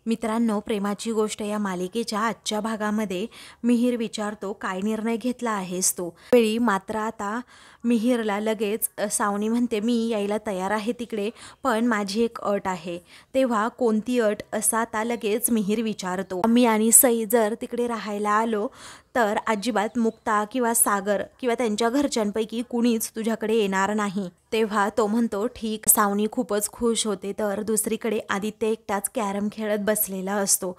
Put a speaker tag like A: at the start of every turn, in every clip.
A: मित्रांनो, प्रेमाची गोष्ट या मालिकेच्या आजच्या भागामध्ये मिहिर विचारतो, काय निर्णय घेतला आहेस तू? वेळी मात्र आता मिहिरला लगेच सावनी म्हणते, मी यायला तयार आहे तिकडे, पण माझी एक अट आहे. तेव्हा कोणती अट असा आता लगेच मिहिर विचारतो. मी आणि सई जर तिकडे राहायला आलो तर अजिबात मुक्ता किंवा सागर किंवा त्यांच्या घरच्यांपैकी कुणीच तुझ्याकडे येणार नाही. तेव्हा तो म्हणतो, ठीक. सावनी खूपच खुश होते. तर दुसरीकडे आदित्य एकटाच कॅरम खेळत बसलेला असतो.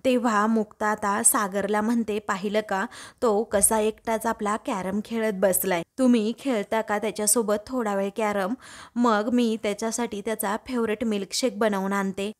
A: तेव्हा मुक्ता आता सागरला म्हणते, पाहिलं का तो कसा एकटाच आपला कॅरम खेळत बसलाय. तुम्ही खेळता का त्याच्यासोबत थोडा वेळ कॅरम? मग मी त्याच्यासाठी त्याचा फेवरेट मिल्कशेक बनवून आणते.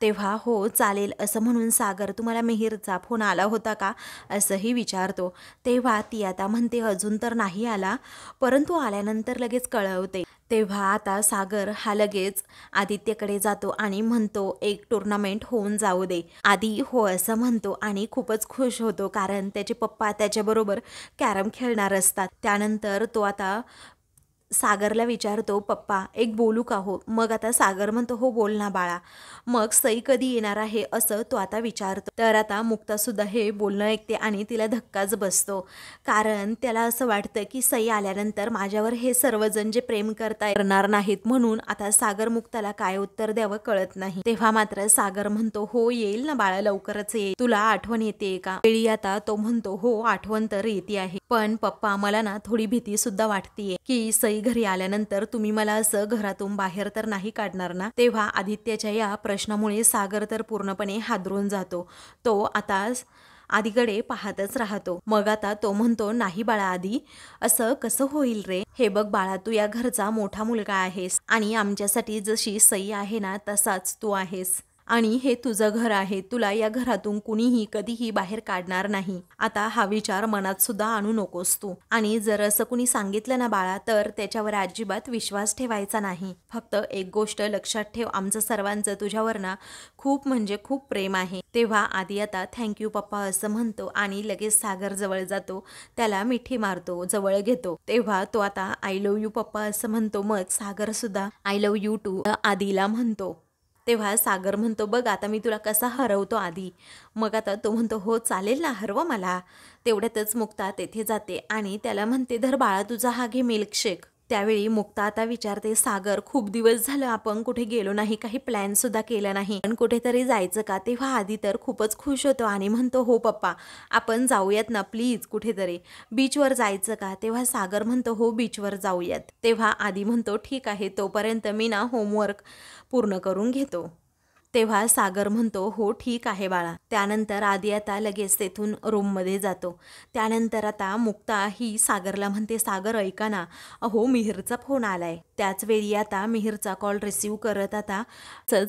A: तेव्हा हो चालेल असं म्हणून सागर, तुम्हाला मिहिरचा फोन आला होता का असंही विचारतो. तेव्हा ती आता म्हणते, अजून तर नाही आला, परंतु आल्यानंतर लगेच कळवते. तेव्हा आता सागर हा लगेच आदित्यकडे जातो आणि म्हणतो, एक टुर्नामेंट होऊन जाऊ दे. आधी हो असं म्हणतो आणि खूपच खुश होतो, कारण त्याचे पप्पा त्याच्याबरोबर कॅरम खेळणार असतात. त्यानंतर तो आता सागरला विचारतो, पप्पा एक बोलू का हो? मग आता सागर म्हणतो, हो बोल ना बाळा. मग सई कधी येणार आहे असं तो आता विचारतो. तर आता मुक्तासुद्धा हे बोलणं ऐकते आणि तिला धक्काच बसतो, कारण त्याला असं वाटतं की सई आल्यानंतर माझ्यावर हे सर्वजण जे प्रेम करणार नाहीत, म्हणून आता सागर मुक्ताला काय उत्तर द्यावं कळत नाही. तेव्हा मात्र सागर म्हणतो, हो येईल ना बाळा, लवकरच येईल. तुला आठवण येते का? वेळी आता तो म्हणतो, हो आठवण तर येते आहे, पण पप्पा मला ना थोडी भीती सुद्धा वाटतेय की सई घरी आल्यानंतर तुम्ही मला असं घरातून बाहेर तर नाही काढणार ना. तेव्हा आदित्यच्या या प्रश्नामुळे सागर तर पूर्णपणे हादरून जातो. तो आता आधीकडे पाहतच राहतो. मग आता तो म्हणतो, नाही बाळा आधी, असं कसं होईल रे? हे बघ बाळा, तू या घरचा मोठा मुलगा आहेस आणि आमच्यासाठी जशी सई आहे ना तसाच तू आहेस, आणि हे तुझं घर आहे. तुला या घरातून कुणीही कधीही बाहेर काढणार नाही. आता हा विचार मनात सुद्धा आणू नकोस तू. आणि जर असं कुणी सांगितलं ना बाळा, तर त्याच्यावर अजिबात विश्वास ठेवायचा नाही. फक्त एक गोष्ट लक्षात ठेव, आमचं सर्वांचं तुझ्यावर ना खूप म्हणजे खूप प्रेम आहे. तेव्हा आधी आता थँक्यू पप्पा असं म्हणतो आणि लगेच सागर जवळ जातो, त्याला मिठी मारतो, जवळ घेतो. तेव्हा तो आता आय लव्ह यू पप्पा असं म्हणतो. मग सागर सुद्धा आय लव्ह यू टू आधीला म्हणतो. तेव्हा सागर म्हणतो, बघ आता मी तुला कसा हरवतो आधी. मग आता तो म्हणतो, हो चालेल ना, हरव मला. तेवढ्यातच मुक्ता तेथे जाते आणि त्याला म्हणते, धर बाळा तुझा हा घे मिल्कशेक. त्यावेळी मुक्ता आता विचारते, सागर खूप दिवस झालं आपण कुठे गेलो नाही, काही प्लॅन सुद्धा केला नाही, पण कुठेतरी जायचं का? तेव्हा आधी तर खूपच खुश होतो आणि म्हणतो, हो पप्पा आपण जाऊयात ना प्लीज कुठेतरी. बीचवर जायचं का? तेव्हा सागर म्हणतो, हो बीचवर जाऊयात. तेव्हा आधी म्हणतो, ठीक आहे, तोपर्यंत मी ना होमवर्क पूर्ण करून घेतो. तेव्हा सागर म्हणतो, हो ठीक आहे बाळा. त्यानंतर आधी आता लगेच तेथून रूममध्ये जातो. त्यानंतर आता मुक्ता ही सागरला म्हणते, सागर ऐका ना, अहो मिहिरचा फोन आलाय. त्याच वेळी आता मिहिरचा कॉल रिसीव करत आता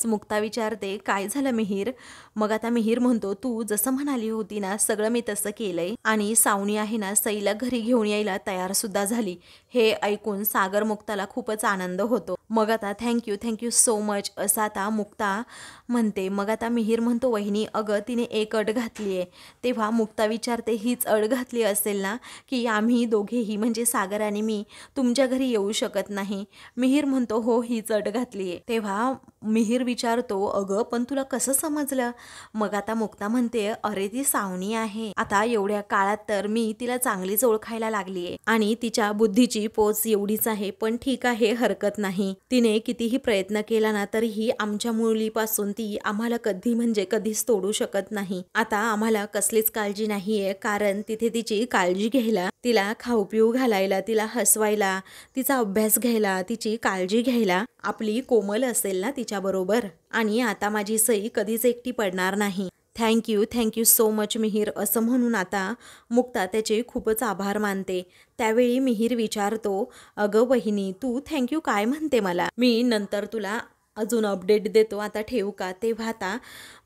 A: मुक्ता विचारते, काय झालं मिहिर? मग आता मिहिर म्हणतो, तू जसं म्हणाली होती ना सगळं मी तसं केलंय, आणि सावनी आहे ना सईला घरी घेऊन यायला तयार सुद्धा झाली. हे ऐकून सागर मुक्ताला खूपच आनंद होतो. मग आता थँक्यू सो मच असं आता मुक्ता म्हणते. मग आता मिहिर म्हणतो, वहिनी अगं तिने एक अट घातली आहे. तेव्हा मुक्ता विचारते, हीच अट घातली असेल ना की आम्ही दोघेही म्हणजे सागर आणि मी तुमच्या घरी येऊ शकत नाही? मिहिर म्हणतो, हो हीच अट घातली आहे. तेव्हा मिहिर विचारतो, अगं पण तुला कसं समजलं? मग आता मुक्ता म्हणते, अरे ती सावनी आहे. आता एवढ्या काळात तर मी तिला चांगलीच ओळखायला लागलीये आणि तिच्या बुद्धीची पोच एवढीच आहे, पण ठीक आहे हरकत नाही. तिने कितीही प्रयत्न केला ना तरीही आमच्या मुलीपासून ती आम्हाला कधी म्हणजे कधीच तोडू शकत नाही. आता आम्हाला कसलीच काळजी नाहीये, कारण तिथे तिची काळजी घ्यायला, तिला खाऊ पिऊ घालायला, तिला हसवायला, तिचा अभ्यास घ्यायला, तिची काळजी घ्यायला आपली कोमल असेल ना तिच्याबरोबर. आणि आता माझी सई कधीच एकटी पडणार नाही. थँक्यू सो मच मिहिर असं म्हणून आता मुक्ता त्याचे खूपच आभार मानते. त्यावेळी मिहिर विचारतो, अगं वहिनी तू थँक्यू काय म्हणते मला? मी नंतर तुला अजून अपडेट देतो, आता ठेवू का? तेव्हा आता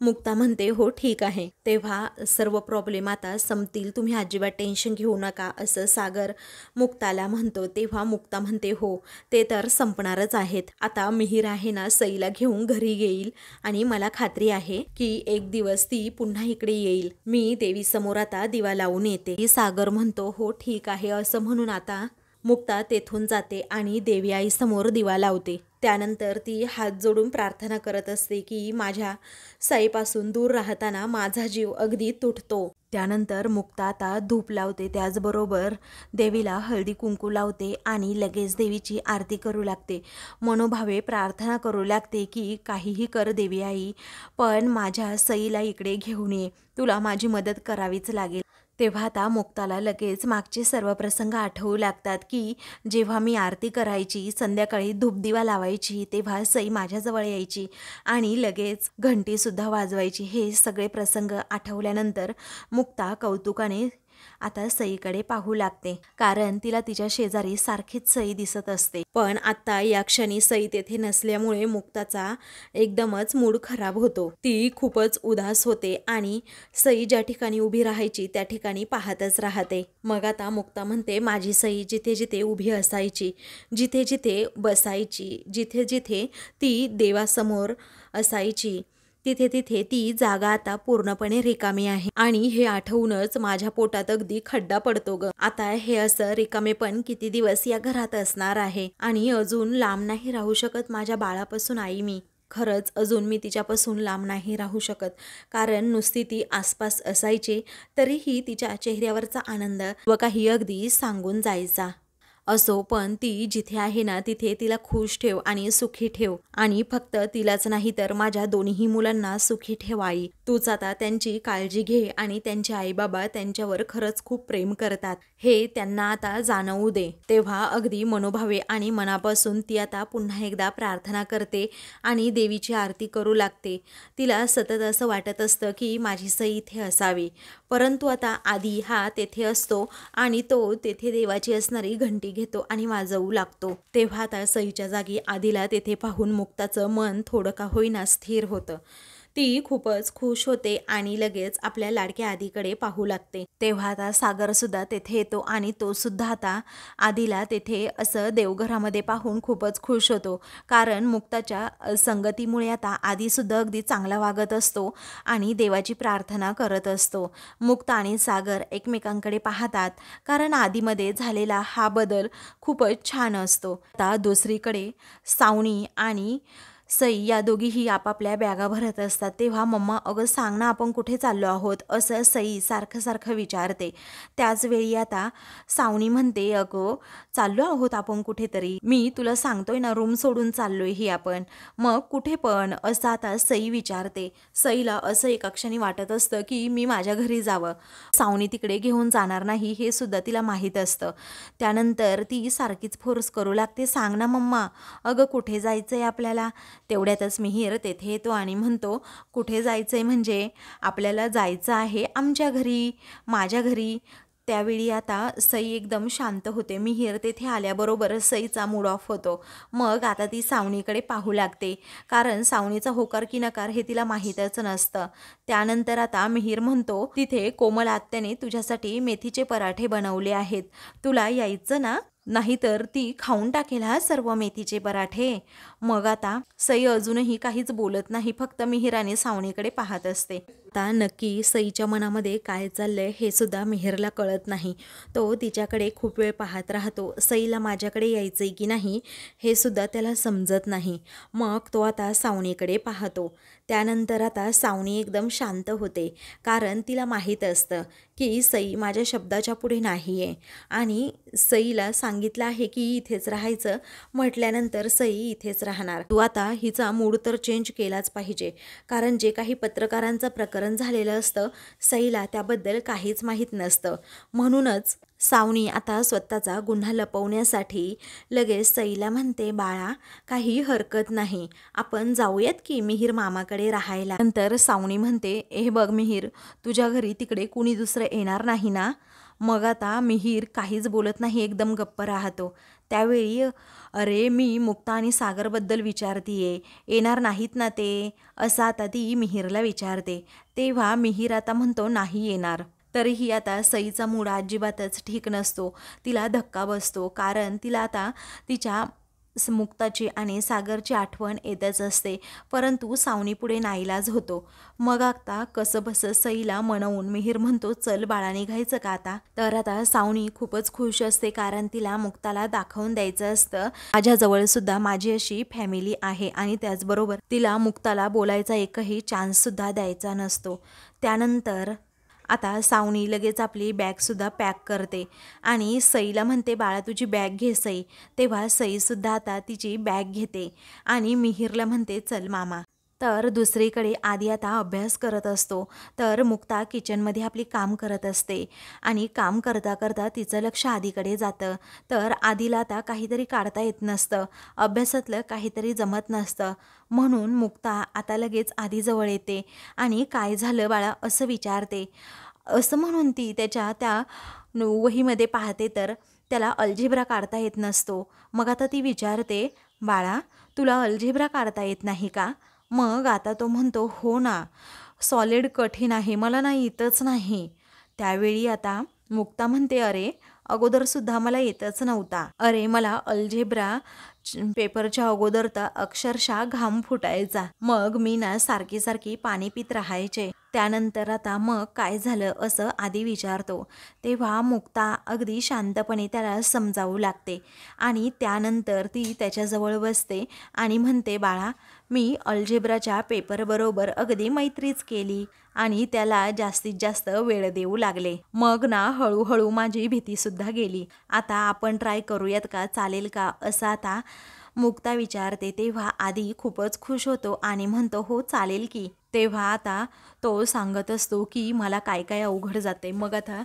A: मुक्ता म्हणते, हो ठीक आहे. तेव्हा सर्व प्रॉब्लेम आता संपतील, तुम्ही अजिबात टेन्शन घेऊ नका असं सागर मुक्ताला म्हणतो. तेव्हा मुक्ता म्हणते, हो ते तर संपणारच आहेत. आता मिहिर आहे ना सईला घेऊन घरी येईल आणि मला खात्री आहे की एक दिवस ती पुन्हा इकडे येईल. मी देवी समोर आता दिवा लावून येते. सागर म्हणतो, हो ठीक आहे असं म्हणून आता मुक्ता तेथून जाते आणि देवी आईसमोर दिवा लावते. त्यानंतर ती हात जोडून प्रार्थना करत असते की माझ्या सईपासून दूर राहताना माझा जीव अगदी तुटतो. त्यानंतर मुक्ता आता धूप लावते, त्याचबरोबर देवीला हळदी कुंकू लावते आणि लगेच देवीची आरती करू लागते. मनोभावे प्रार्थना करू लागते की काहीही कर देवी आई, पण माझ्या सईला इकडे घेऊन ये, तुला माझी मदत करावीच लागेल. तेव्हा आता मुक्ताला लगेच मागचे सर्व प्रसंग आठवू लागतात की जेव्हा मी आरती करायची, संध्याकाळी धूपदिवा लावायची, तेव्हा सई माझ्याजवळ यायची आणि लगेच घंटीसुद्धा वाजवायची. हे सगळे प्रसंग आठवल्यानंतर मुक्ता कौतुकाने आता सईकडे पाहू लागते, कारण तिला तिच्या शेजारी सारखीच सई दिसत असते. पण आता या क्षणी सई तेथे नसल्यामुळे मुक्ताचा एकदमच मूड खराब होतो. ती खूपच उदास होते आणि सई ज्या ठिकाणी उभी राहायची त्या ठिकाणी पाहतच राहते. मग आता मुक्ता म्हणते, माझी सई जिथे जिथे उभी असायची, जिथे जिथे बसायची, जिथे जिथे ती देवासमोर असायची, तिथे तिथे ती जागा आता पूर्णपणे रिकामी आहे. आणि हे आठवूनच माझ्या पोटात अगदी खड्डा पडतो ग. आता हे असं रिकामे पण किती दिवस या घरात असणार आहे आणि अजून लांब नाही राहू शकत माझ्या बाळापासून आई मी. खरंच अजून मी तिच्यापासून लांब नाही राहू शकत, कारण नुसती ती आसपास असायची तरीही तिच्या चेहऱ्यावरचा आनंद व काही अगदी सांगून जायचा. असो, पण ती जिथे आहे ना तिथे तिला खुश ठेव आणि सुखी ठेव, आणि फक्त तिलाच नाही तर माझ्या दोन्ही मुलांना सुखी ठेव आई. तूच आता त्यांची काळजी घे आणि त्यांचे आई बाबा त्यांच्यावर खरंच खूप प्रेम करतात हे त्यांना आता जाणवू दे. तेव्हा अगदी मनोभावे आणि मनापासून ती आता पुन्हा एकदा प्रार्थना करते आणि देवीची आरती करू लागते. तिला सतत असं वाटत असतं की माझी सई इथे असावी, परंतु आता आधी हा तेथे असतो आणि तो तेथे देवाची असणारी घंटी घेतो आणि वाजवू लागतो. तेव्हा आता सईच्या जागी आधीला तेथे पाहून मुक्ताचं मन थोडं का होईना स्थिर होतं. ती खूपच खुश होते आणि लगेच आपल्या लाडक्या आधीकडे पाहू लागते. तेव्हा आता सागर सुद्धा तेथे येतो आणि तो सुद्धा आता आधीला तेथे असं देवघरामध्ये पाहून खूपच खुश होतो, कारण मुक्ताच्या संगतीमुळे आता आधी सुद्धा अगदी चांगला वागत असतो आणि देवाची प्रार्थना करत असतो. मुक्ता आणि सागर एकमेकांकडे पाहतात, कारण आधीमध्ये झालेला हा बदल खूपच छान असतो. आता दुसरीकडे सावनी आणि सई या दोघीही आपापल्या बॅगा भरत असतात. तेव्हा मम्मा, अगं सांग ना, आपण कुठे चाललो आहोत, असं सई सारखं सारखं विचारते. त्याचवेळी आता सावनी म्हणते, अगं चाललो आहोत आपण कुठेतरी, मी तुला सांगतोय ना, रूम सोडून चाललोय ही आपण. मग कुठे पण, असं आता सई विचारते. सईला असं एका क्षणी वाटत असतं की मी माझ्या घरी जावं, सावनी तिकडे घेऊन जाणार नाही हे सुद्धा तिला माहीत असतं. त्यानंतर ती सारखीच फोर्स करू लागते, सांग ना मम्मा, अगं कुठे जायचंय आपल्याला. तेवढ्यातच मिहीर तेथे येतो आणि म्हणतो, कुठे जायचंय म्हणजे आपल्याला जायचं आहे आमच्या घरी, माझ्या घरी. त्यावेळी आता सई एकदम शांत होते. मिहीर तेथे आल्याबरोबर सईचा मूड ऑफ होतो. मग आता ती सावनीकडे पाहू लागते, कारण सावनीचा होकार की नकार हे तिला माहीतच नसतं. त्यानंतर आता मिहीर म्हणतो, तिथे कोमल आत्याने तुझ्यासाठी मेथीचे पराठे बनवले आहेत, तुला यायचं ना, नाहीतर ती खाऊन टाकेल हा सर्व मेथीचे पराठे. मग आता सई अजूनही काहीच बोलत नाही, फक्त मिहीर सावनीकडे पाहत असते. आता नक्की सईच्या मनामध्ये काय चाललंय हे सुद्धा मिहीरला कळत नाही. तो तिच्याकडे खूप वेळ पाहत राहतो. सईला माझ्याकडे यायचंय की नाही हे सुद्धा त्याला समजत नाही. मग तो आता सावनीकडे पाहतो. त्यानंतर आता सावनी एकदम शांत होते, कारण तिला माहीत असतं की सई माझ्या शब्दाच्या पुढे नाही आहे आणि सईला सांगितलं आहे की इथेच राहायचं म्हटल्यानंतर सई इथेच राहणार. तू आता हिचा मूड तर चेंज केलाच पाहिजे, कारण जे काही पत्रकारांचं प्रकरण झालेलं असतं सईला त्याबद्दल काहीच माहीत नसतं. म्हणूनच सावनी आता स्वतःचा गुन्हा लपवण्यासाठी लगेच सईला म्हणते, बाळा काही हरकत नाही, आपण जाऊयात की मिहीर मामाकडे राहायला. नंतर सावनी म्हणते, हे बघ मिहीर, तुझ्या घरी तिकडे कुणी दुसरं येणार नाही ना. मग आता मिहीर काहीच बोलत नाही, एकदम गप्प राहतो. त्यावेळी अरे मी मुक्ता आणि सागरबद्दल विचारतीये, येणार नाहीत ना ते, असं आता ती मिहीरला विचारते. तेव्हा मिहीर आता म्हणतो, नाही येणार. तरीही आता सईचा मूड अजिबातच ठीक नसतो. तिला धक्का बसतो, कारण तिला आता तिच्या मुक्ताची आणि सागरची आठवण येतच असते, परंतु सावनीपुढे नाईलाज होतो. मग आता कसंबसं सईला मनवून मिहीर म्हणतो, चल बाळा निघायचं का आता. तर आता सावनी खूपच खुश असते, कारण तिला मुक्ताला दाखवून द्यायचं असतं माझ्याजवळ सुद्धा माझी अशी फॅमिली आहे, आणि त्याचबरोबर तिला मुक्ताला बोलायचा एकही चान्स सुद्धा द्यायचा नसतो. त्यानंतर आता सावनी लगेच आपली बॅगसुद्धा पॅक करते आणि सईला म्हणते, बाळा तुझी बॅग घे सई. तेव्हा सईसुद्धा आता तिची बॅग घेते आणि मिहीरला म्हणते, चल मामा. तर दुसरीकडे आदी आता अभ्यास करत असतो, तर मुक्ता किचनमध्ये आपली काम करत असते आणि काम करता करता तिचं लक्ष आदीकडे जातं. तर आदीला आता काहीतरी काढता येत नसतं, अभ्यासातलं काहीतरी जमत नसतं, म्हणून मुक्ता आता लगेच आदीजवळ येते आणि काय झालं बाळा असं विचारते. असं म्हणून ती त्याच्या त्या वहीमध्ये पाहते, तर त्याला अल्जेब्रा काढता येत नसतो. मग आता ती विचारते, बाळा तुला अल्जेब्रा काढता येत नाही का. मग आता तो म्हणतो, हो ना, सॉलिड कठीण आहे, मला ना येतच नाही. त्यावेळी आता मुक्ता म्हणते, अरे अगोदरसुद्धा मला येतच नव्हता. अरे मला अल्जेब्रा पेपरच्या अगोदर तर अक्षरशः घाम फुटायचा. मग मी ना सारखी सारखी पाणी पित राहायचे. त्यानंतर आता मग काय झालं असं आधी विचारतो. तेव्हा मुक्ता अगदी शांतपणे त्याला समजावू लागते आणि त्यानंतर ती त्याच्याजवळ बसते आणि म्हणते, बाळा मी अल्जेब्राच्या पेपरबरोबर अगदी मैत्रीच केली आणि त्याला जास्तीत जास्त वेळ देऊ लागले. मग ना हळूहळू माझी भीतीसुद्धा गेली. आता आपण ट्राय करूयात का, चालेल का असं आता मुक्ता विचारते. तेव्हा आदी खूपच खुश होतो आणि म्हणतो, हो चालेल की. तेव्हा आता तो सांगत असतो की मला काय काय अवघड जाते. मग आता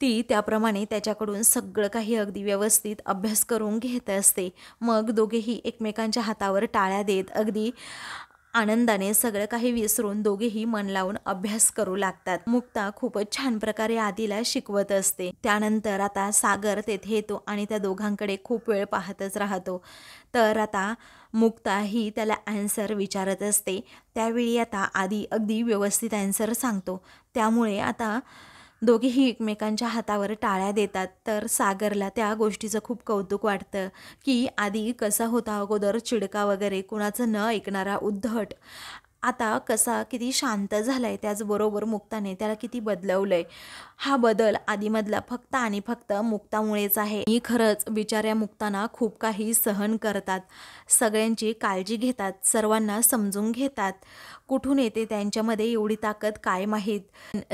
A: ती त्याप्रमाणे त्याच्याकडून सगळं काही अगदी व्यवस्थित अभ्यास करून घेत असते. मग दोघेही एकमेकांच्या हातावर टाळ्या देत अगदी आनंदाने सगळं काही विसरून दोघेही मन लावून अभ्यास करू लागतात. मुक्ता खूपच छान प्रकारे आदीला शिकवत असते. त्यानंतर आता सागर तेथे येतो आणि त्या दोघांकडे खूप वेळ पाहतच राहतो. तर आता मुक्ता ही त्याला ॲन्सर विचारत असते. त्यावेळी आता आदी अगदी व्यवस्थित ॲन्सर सांगतो. त्यामुळे आता दोघेही एकमेकांच्या हातावर टाळ्या देतात. तर सागरला त्या गोष्टीचं खूप कौतुक वाटतं की आदी कसा होता अगोदर, चिडका वगैरे, कुणाचं न ऐकणारा, उद्धट, आता कसा किती शांत झालाय. त्याचबरोबर मुक्ताने त्याला किती बदलवलंय. हा बदल आदीमधला फक्त आणि फक्त मुक्तामुळेच आहे. ही खरंच बिचाऱ्या मुक्ताना खूप काही सहन करतात, सगळ्यांची काळजी घेतात, सर्वांना समजून घेतात. कुठून येते त्यांच्यामध्ये एवढी ताकद काय माहीत.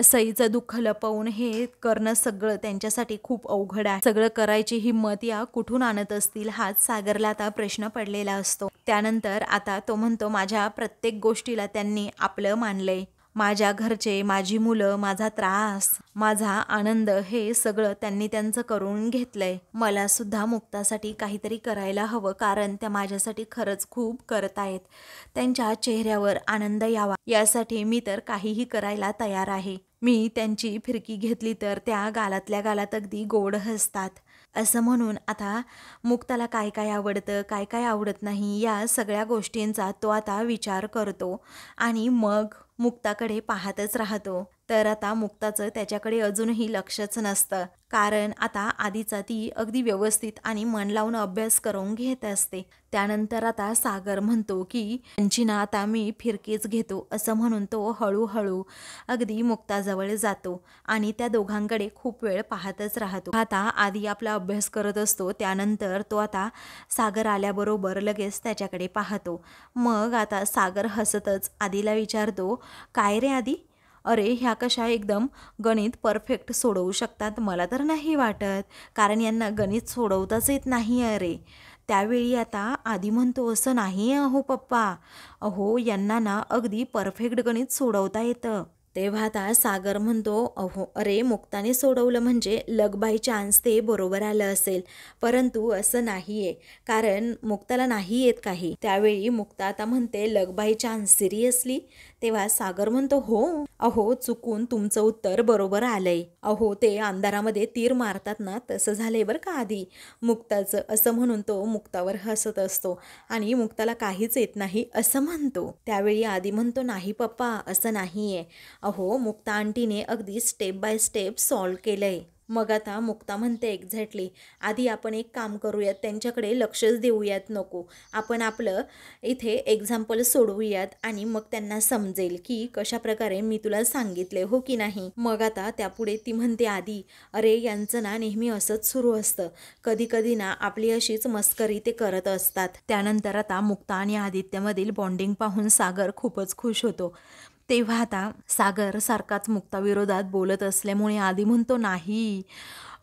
A: सईचं दुःख लपवून हे करणं सगळं त्यांच्यासाठी खूप अवघड आहे. सगळं करायची हिंमत या कुठून आणत असतील, हाच सागरला आता प्रश्न पडलेला असतो. त्यानंतर आता तो म्हणतो, माझ्या प्रत्येक गोष्टीला त्यांनी आपलं मानलंय. माझ्या घरचे, माझी मुलं, माझा त्रास, माझा आनंद हे सगळं त्यांनी त्यांचं करून घेतलंय. मला सुद्धा मुक्तासाठी काहीतरी करायला हवं, कारण त्या माझ्यासाठी खरंच खूप करतायत. त्यांच्या चेहऱ्यावर आनंद यावा यासाठी मी तर काहीही करायला तयार आहे. मी त्यांची फिरकी घेतली तर त्या गालातल्या गालात अगदी गोड हसतात. असं म्हणून आता मुक्ताला काय काय आवडतं, काय काय आवडत नाही, या सगळ्या गोष्टींचा तो आता विचार करतो आणि मग मुक्ताकडे पाहतच राहतो. तर आता मुक्ताचं त्याच्याकडे अजूनही लक्षच नसतं, कारण आता आधीचा ती अगदी व्यवस्थित आणि मन लावून अभ्यास करून घेत असते. त्यानंतर आता सागर म्हणतो की त्यांची ना आता मी फिरकीच घेतो. असं म्हणून तो हळूहळू अगदी मुक्ताजवळ जातो आणि त्या दोघांकडे खूप वेळ पाहतच राहतो. आता आधी आपला अभ्यास करत असतो. त्यानंतर तो आता सागर आल्याबरोबर लगेच त्याच्याकडे पाहतो. मग आता सागर हसतच आधीला विचारतो, काय रे आधी, अरे ह्या कशा एकदम गणित परफेक्ट सोडवू शकतात. मला तर नाही वाटत, कारण यांना गणित सोडवताच येत नाही अरे. त्यावेळी आता आधी म्हणतो, असं नाही अहो पप्पा, अहो यांना ना अगदी परफेक्ट गणित सोडवता येतं. तेव्हा आता सागर म्हणतो, अहो अरे मुक्ताने सोडवलं म्हणजे लक बाय चान्स ते बरोबर आलं असेल, परंतु असं नाही आहे, कारण मुक्ताला नाही येत काही. त्यावेळी मुक्ता आता म्हणते, लक बाय चान्स सिरियसली. तेव्हा सागर म्हणतो, हो अहो चुकून तुमचं उत्तर बरोबर आलंय. अहो ते अंधारामध्ये तीर मारतात ना, तसं झालंय बरं का आधी मुक्ताचं. असं म्हणून तो मुक्तावर हसत असतो आणि मुक्ताला काहीच येत नाही असं म्हणतो. त्यावेळी आधी म्हणतो, नाही पप्पा असं नाहीये, अहो मुक्ता आंटीने अगदी स्टेप बाय स्टेप सॉल्व केलंय. मग आता मुक्ता म्हणते एक्झॅक्टली, आधी आपण एक काम करूयात, त्यांच्याकडे लक्षच देऊयात नको, आपण आपलं इथे एक्झाम्पल सोडवूयात आणि मग त्यांना समजेल की कशाप्रकारे मी तुला सांगितले हो की नाही. मग आता त्यापुढे ती म्हणते आधी, अरे यांचं ना नेहमी असंच सुरू असतं, कधी कधी ना आपली अशीच मस्करी ते करत असतात. त्यानंतर आता मुक्ता आणि आदित्यमधील बॉन्डिंग पाहून सागर खूपच खुश होतो. तेव्हा आता सागर सारखाच मुक्ताविरोधात बोलत असल्यामुळे आधी म्हणतो नाही,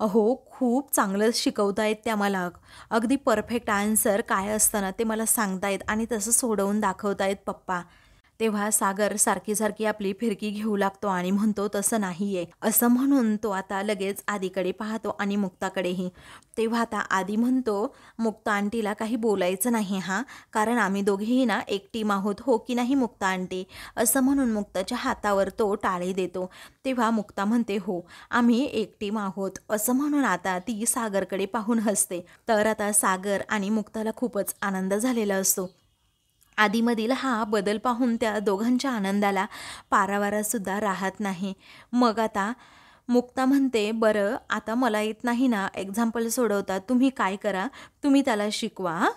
A: अहो खूप चांगलं शिकवतायत त्या मला, अगदी परफेक्ट आन्सर काय असतं ना ते मला सांगतायत आणि तसं सोडवून दाखवतायत पप्पा. तेव्हा सागर सारखी सारखी आपली फिरकी घेऊ लागतो आणि म्हणतो तसं नाहीये, असं म्हणून तो आता लगेच आधीकडे पाहतो आणि मुक्ताकडेही. तेव्हा आता आधी म्हणतो, मुक्ता आंटीला काही बोलायचं नाही हां, कारण आम्ही दोघेही ना एक टीम आहोत हो की नाही मुक्ता आंटी, असं म्हणून मुक्ताच्या हातावर तो टाळी देतो. तेव्हा मुक्ता म्हणते हो आम्ही एक टीम आहोत, असं म्हणून आता ती सागरकडे पाहून हसते. तर आता सागर आणि मुक्ताला खूपच आनंद झालेला असतो. आधीमधील हा बदल पाहून त्या दोघांच्या आनंदाला पारावारसुद्धा राहत नाही. मग आता मुक्ता म्हणते, बरं आता मला येत नाही ना एक्झाम्पल सोडवता, तुम्ही काय करा, तुम्ही त्याला शिकवा हां.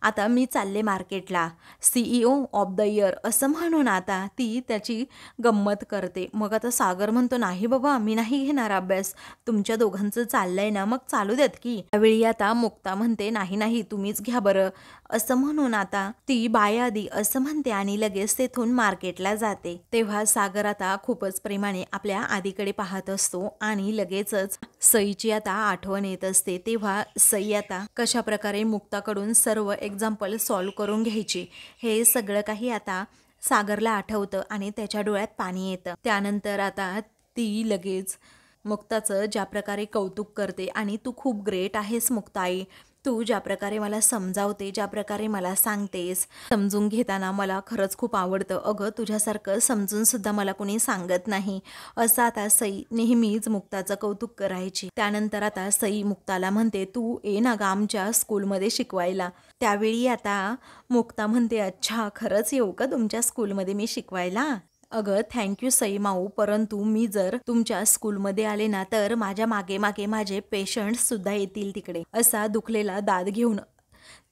A: आता मी चालले मार्केटला, CEO ऑफ द इयर असं म्हणून आता ती त्याची गंमत करते. मग आता सागर म्हणतो नाही बाबा मी नाही घेणार अभ्यास, तुमच्या दोघांचं चाललंय ना मग चालू देत की. त्यावेळी आता मुक्ता म्हणते नाही नाही तुम्हीच घ्या बरं, असं म्हणून आता ती बाय आधी असं म्हणते आणि लगेच तेथून मार्केटला जाते. तेव्हा सागर आता खूपच प्रेमाने आपल्या आधीकडे पाहत असतो आणि लगेचच सईची आता आठवण येत असते. तेव्हा सई आता कशा प्रकारे मुक्ताकडून सर्व एक्झाम्पल सॉल्व करून घ्यायची हे सगळं काही आता सागरला आठवतं आणि त्याच्या डोळ्यात पाणी येतं. त्यानंतर आता ती लगेच मुक्ताचं ज्या प्रकारे कौतुक करते आणि तू खूप ग्रेट आहेस मुक्ताई, तू ज्या प्रकारे मला समजावते, ज्या प्रकारे मला सांगतेस, समजून घेताना मला खरंच खूप आवडतं, अगं तुझ्यासारखं समजून सुद्धा मला कुणी सांगत नाही, असं आता सई नेहमीच मुक्ताचं कौतुक करायची. त्यानंतर आता सई मुक्ताला म्हणते तू ये ना ग आमच्या स्कूलमध्ये शिकवायला. त्यावेळी आता मुक्ता म्हणते अच्छा खरंच येऊ का तुमच्या स्कूलमध्ये मी शिकवायला. अगं थँक्यू सई माऊ, परंतु मी जर तुमच्या स्कूलमध्ये आले ना तर माझ्या मागे मागे माझे पेशंट्ससुद्धा येतील तिकडे, असा दुखलेला दाद घेऊन.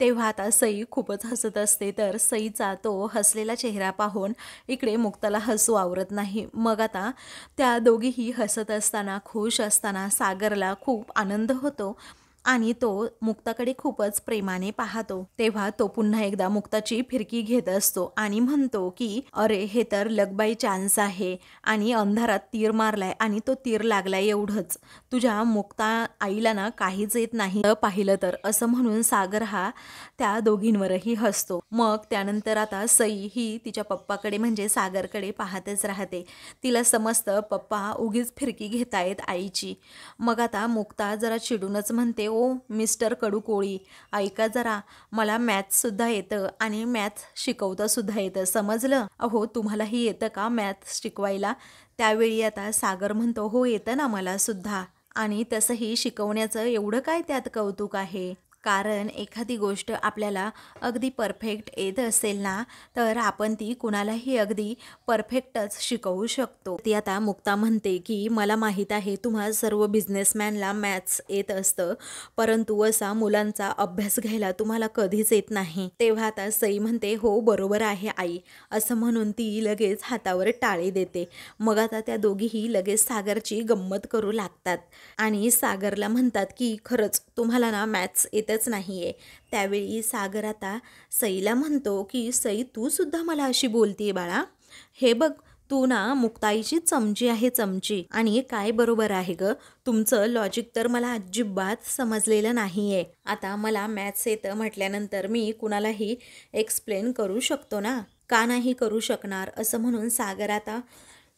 A: तेव्हा आता सई खूपच हसत असते. तर सईचा तो हसलेला चेहरा पाहून इकडे मुक्ताला हसू आवरत नाही. मग आता त्या दोघीही हसत असताना खुश असताना सागरला खूप आनंद होतो आणि तो मुक्ताकडे खूपच प्रेमाने पाहतो. तेव्हा तो पुन्हा एकदा मुक्ताची फिरकी घेत असतो आणि म्हणतो की अरे हे तर लक बाय चान्स आहे आणि अंधारात तीर मारलाय आणि तो तीर लागलाय एवढंच, तुझ्या मुक्ता आईला ना काहीच येत नाही पाहिलं तर, असं म्हणून सागर हा त्या दोघींवरही हसतो. मग त्यानंतर आता सई ही तिच्या पप्पाकडे म्हणजे सागरकडे पाहतच राहते. तिला समजतं पप्पा उगीच फिरकी घेतायत आईची. मग आता मुक्ता जरा चिडूनच म्हणते ओ मिस्टर कडूकोळी, ऐका जरा, मला मॅथ्ससुद्धा येतं आणि मॅथ्स शिकवतासुद्धा येतं, समजलं. अहो तुम्हालाही येतं का मॅथ्स शिकवायला. त्यावेळी आता सागर म्हणतो हो येतं ना मला सुद्धा, आणि तसंही शिकवण्याचं एवढं काय त्यात कौतुक आहे, कारण एखादी गोष्ट आपल्याला अगदी परफेक्ट येत असेल ना तर आपण ती कुणालाही अगदी परफेक्टच शिकवू शकतो. ती आता मुक्ता म्हणते की मला माहीत आहे तुम्हा सर्व बिझनेसमॅनला मॅथ्स येत असतं, परंतु असा मुलांचा अभ्यास घ्यायला तुम्हाला कधीच येत नाही. तेव्हा आता सई म्हणते हो बरोबर आहे आई, असं म्हणून ती लगेच हातावर टाळी देते. मग आता त्या दोघीही लगेच सागरची गंमत करू लागतात आणि सागरला म्हणतात की खरंच तुम्हाला ना मॅथ्स येतच नाही आहे. त्यावेळी सागर आता सईला म्हणतो की सई तू सुद्धा मला अशी बोलतीये बाळा, हे बघ तू ना मुक्ताईची चमची आहे चमची. आणि काय बरोबर आहे ग, तुमचं लॉजिक तर मला अजिबात समजलेलं नाही आहे. आता मला मॅथ्स येतं म्हटल्यानंतर मी कुणालाही एक्सप्लेन करू शकतो ना, का नाही करू शकणार, असं म्हणून सागर आता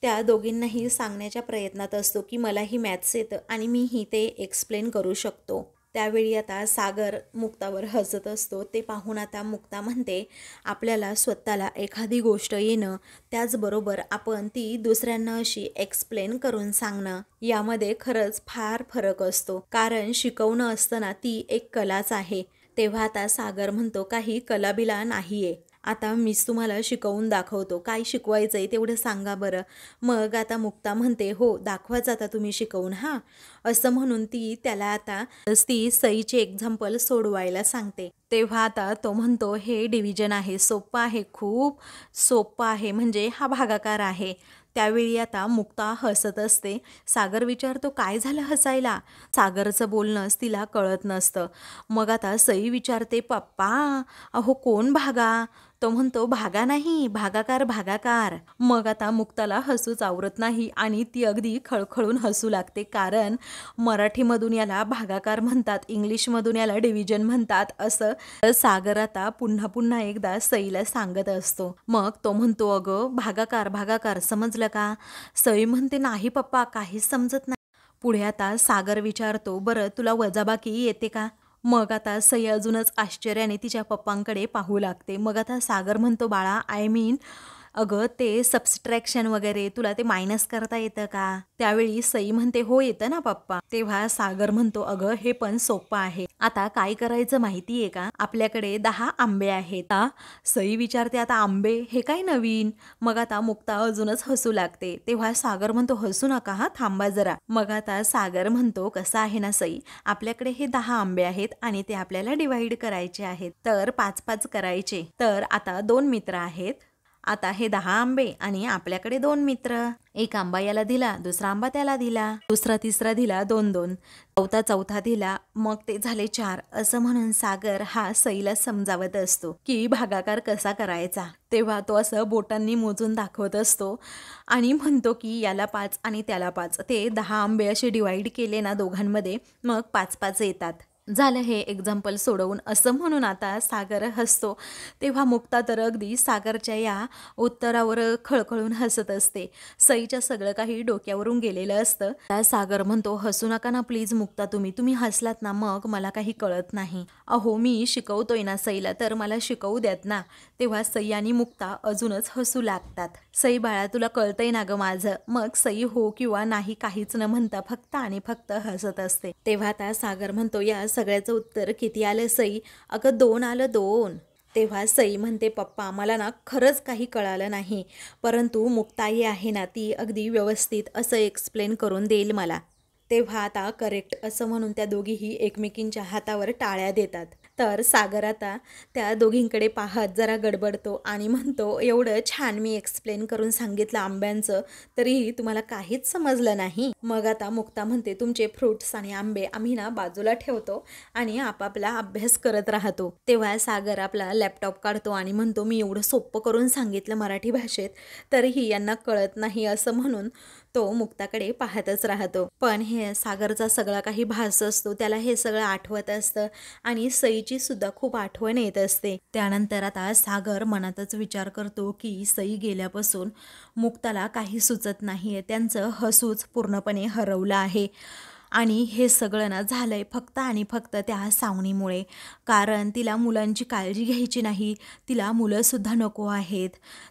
A: त्या दोघींनाही सांगण्याच्या प्रयत्नात असतो की मलाही मॅथ्स येतं आणि मीही ते एक्सप्लेन करू शकतो. त्यावेळी आता सागर मुक्तावर हसत असतो. ते पाहून आता मुक्ता म्हणते आपल्याला स्वतःला एखादी गोष्ट येणं, त्याचबरोबर आपण ती दुसऱ्यांना अशी एक्सप्लेन करून सांगणं, यामध्ये खरंच फार फरक असतो, कारण शिकवणं असताना ती एक कलाच आहे. तेव्हा आता सागर म्हणतो काही कलाबिला नाही आहे, आता मीच तुम्हाला शिकवून दाखवतो, काय शिकवायचं आहे तेवढं सांगा बरं. मग आता मुक्ता म्हणते, हो दाखवाच आता तुम्ही शिकवून हां. असं म्हणून ती त्याला आता ती सईचे एक्झाम्पल सोडवायला सांगते. तेव्हा आता तो म्हणतो, हे डिव्हिजन आहे, सोपं आहे, खूप सोपं आहे, म्हणजे हा भागाकार आहे. त्यावेळी आता मुक्ता हसत असते. सागर विचारतो, काय झालं हसायला? सागरचं बोलणंच तिला कळत नसतं. मग आता सई विचारते, पप्पा अहो कोण भागा? तो म्हणतो, भागा नाही, भागाकार भागाकार. मग आता मुक्ताला हसूच आवरत नाही आणि ती अगदी खळखळून हसू लागते, कारण मराठीमधून याला भागाकार म्हणतात, इंग्लिशमधून याला डिव्हिजन म्हणतात, असं सागर आता पुन्हा पुन्हा एकदा सईला सांगत असतो. मग तो म्हणतो, अगं भागाकार भागाकार समजलं का? सई म्हणते, नाही पप्पा काहीच समजत नाही. पुढे आता सागर विचारतो, बरं तुला वजाबाकी येते का? मग आता सई अजूनच आश्चर्याने तिच्या पप्पांकडे पाहू लागते. मग आता सागर म्हणतो, बाळा आय मीन अगं ते सबस्ट्रॅक्शन वगैरे तुला ते मायनस करता येतं का? त्यावेळी सई म्हणते, हो येतं ना पप्पा. तेव्हा सागर म्हणतो, अगं हे पण सोपं आहे. आता काय करायचं माहितीये का? आपल्याकडे 10 आंबे आहेत. सई विचारते, आता आंबे हे काय नवीन? मग आता मुक्ता अजूनच हसू लागते. तेव्हा सागर म्हणतो, हसू नका हा, थांबा जरा. मग आता सागर म्हणतो, कसं आहे ना सई, आपल्याकडे हे 10 आंबे आहेत आणि ते आपल्याला डिवाइड करायचे आहेत, तर 5-5 करायचे. तर आता 2 मित्र आहेत. आता हे 10 आंबे आणि आपल्याकडे 2 मित्र. एक आंबा याला दिला, दुसरा आंबा त्याला दिला, दुसरा तिसरा दिला 2-2, चौथा दिला, मग ते झाले 4. असं म्हणून सागर हा सईला समजावत असतो की भागाकार कसा करायचा. तेव्हा तो असं बोटांनी मोजून दाखवत असतो आणि म्हणतो की याला 5 आणि त्याला 5. ते 10 आंबे असे डिवाइड केले ना दोघांमध्ये, मग 5-5 येतात. झालं हे एक्झाम्पल सोडवून, असं म्हणून आता सागर हसतो. तेव्हा मुक्ता तर अगदी सागरच्या या उत्तरावर खळखळून हसत असते. सईच्या सगळं काही डोक्यावरून गेलेलं असतं. त्या सागर म्हणतो, हसू नका ना प्लीज मुक्ता, तुम्ही हसलात ना मग मला काही कळत नाही. अहो मी शिकवतोय ना सईला, तर मला शिकवू द्यात ना. तेव्हा सई आणि मुक्ता अजूनच हसू लागतात. सई बाळा तुला कळतंय ना ग माझं? मग सई हो किंवा नाही काहीच न म्हणता फक्त आणि फक्त हसत असते. तेव्हा आता सागर म्हणतो, या सगळ्याचं उत्तर किती आलं सई? अगं 2 आलं 2. तेव्हा सई म्हणते, पप्पा मला ना खरंच काही कळालं नाही, परंतु मुक्ताई आहे ना ती अगदी व्यवस्थित असं एक्सप्लेन करून देईल मला. तेव्हा आता करेक्ट असं म्हणून त्या दोघीही एकमेकींच्या हातावर टाळ्या देतात. तर सागर आता त्या दोघींकडे पाहत जरा गडबडतो आणि म्हणतो, एवढं छान मी एक्सप्लेन करून सांगितलं आंब्यांचं, तरीही तुम्हाला काहीच समजलं नाही. मग आता मुक्ता म्हणते, तुमचे फ्रूट्स आणि आंबे आम्ही ना बाजूला ठेवतो आणि आपापला अभ्यास करत राहतो. तेव्हा सागर आपला लॅपटॉप काढतो आणि म्हणतो, मी एवढं सोपं करून सांगितलं मराठी भाषेत, तरीही यांना कळत नाही, असं म्हणून तो मुक्ताकडे पाहतच राहतो. पण हे सागरचा सगळा काही भास असतो, त्याला हे सगळं आठवत असतं आणि सईची सुद्धा खूप आठवण येत असते. त्यानंतर आता सागर मनातच विचार करतो की सई गेल्यापासून मुक्ताला काही सुचत नाहीये, त्यांचं हसूच पूर्णपणे हरवलं आहे. आणि हे सगळं ना झालंय फक्त आणि फक्त त्या सावनीमुळे, कारण तिला मुलांची काळजी घ्यायची नाही, तिला मुलंसुद्धा नको आहेत,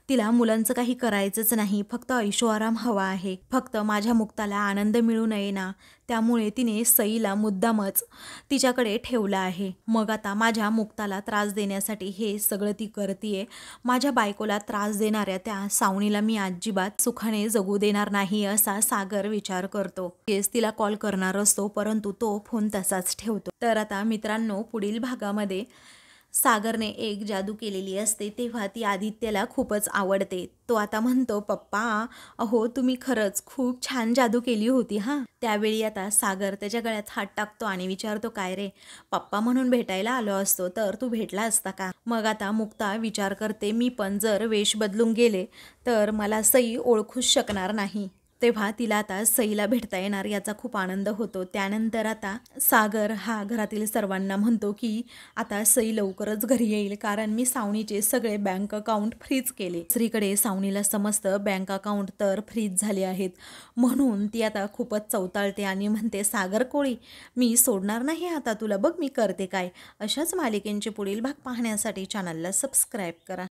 A: तिला मुलांचं काही करायचंच नाही, फक्त ऐशोआराम हवा आहे, फक्त माझ्या मुक्ताला आनंद मिळू नये ना, त्यामुळे तिने सईला मुद्दामच तिच्याकडे ठेवलं आहे. मग आता माझ्या मुक्ताला त्रास देण्यासाठी हे सगळं ती करतीये. माझ्या बायकोला त्रास देणाऱ्या त्या सावनीला मी अजिबात सुखाने जगू देणार नाही, असा सागर विचार करतो. तेच तिला कॉल करणार असतो, परंतु तो फोन तसाच ठेवतो. तर आता मित्रांनो, पुढील भागामध्ये सागरने एक जादू केलेली असते, तेव्हा ती आदित्यला खूपच आवडते. तो आता म्हणतो, पप्पा अहो तुम्ही खरंच खूप छान जादू केली होती हां. त्यावेळी आता सागर त्याच्या गळ्यात हात टाकतो आणि विचारतो, काय रे, पप्पा म्हणून भेटायला आलो असतो तर तू भेटला असता का? मग आता मुक्ता विचार करते, मी पण जर वेश बदलून गेले तर मला सई ओळखूच शकणार नाही. तेव्हा तिला आता सईला भेटता येणार याचा खूप आनंद होतो. त्यानंतर आता सागर हा घरातील सर्वांना म्हणतो की आता सई लवकरच घरी येईल, कारण मी सावनीचे सगळे बँक अकाउंट फ्रीज केले. दुसरीकडे सावनीला समजतं बँक अकाउंट तर फ्रीज झाले आहेत, म्हणून ती आता खूपच चवताळते आणि म्हणते, सागर कोळी मी सोडणार नाही आता तुला, बघ मी करते काय. अशाच मालिकेंचे पुढील भाग पाहण्यासाठी चॅनलला सबस्क्राईब करा.